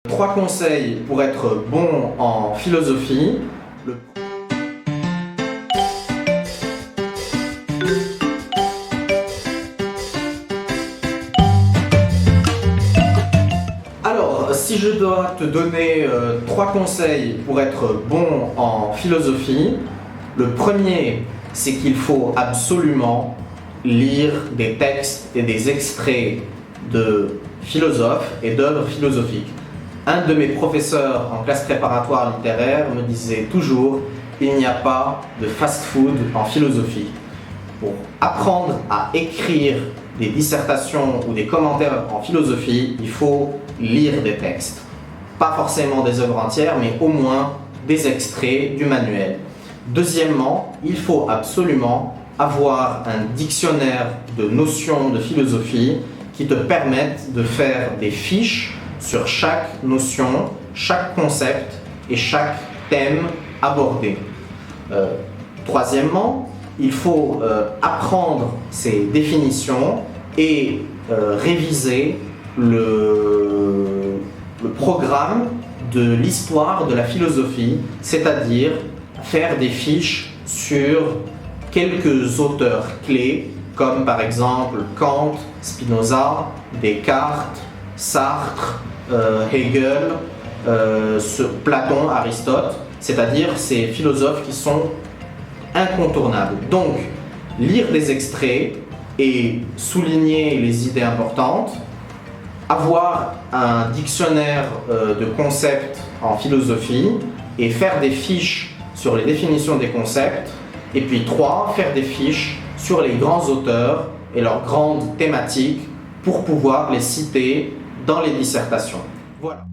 3 conseils pour être bon en philosophie. Alors, si je dois te donner 3 conseils pour être bon en philosophie, le premier, c'est qu'il faut absolument lire des textes et des extraits de philosophes et d'œuvres philosophiques. Un de mes professeurs en classe préparatoire littéraire me disait toujours « Il n'y a pas de fast-food en philosophie ». Pour apprendre à écrire des dissertations ou des commentaires en philosophie, il faut lire des textes. Pas forcément des œuvres entières, mais au moins des extraits du manuel. Deuxièmement, il faut absolument avoir un dictionnaire de notions de philosophie qui te permettent de faire des fiches sur chaque notion, chaque concept et chaque thème abordé. Troisièmement, il faut apprendre ces définitions et réviser le programme de l'histoire de la philosophie, c'est-à-dire faire des fiches sur quelques auteurs clés, comme par exemple Kant, Spinoza, Descartes, Sartre, Hegel, Platon, Aristote, c'est-à-dire ces philosophes qui sont incontournables. Donc, lire des extraits et souligner les idées importantes, avoir un dictionnaire de concepts en philosophie et faire des fiches sur les définitions des concepts, et puis 3, faire des fiches sur les grands auteurs et leurs grandes thématiques pour pouvoir les citer dans les dissertations. Voilà.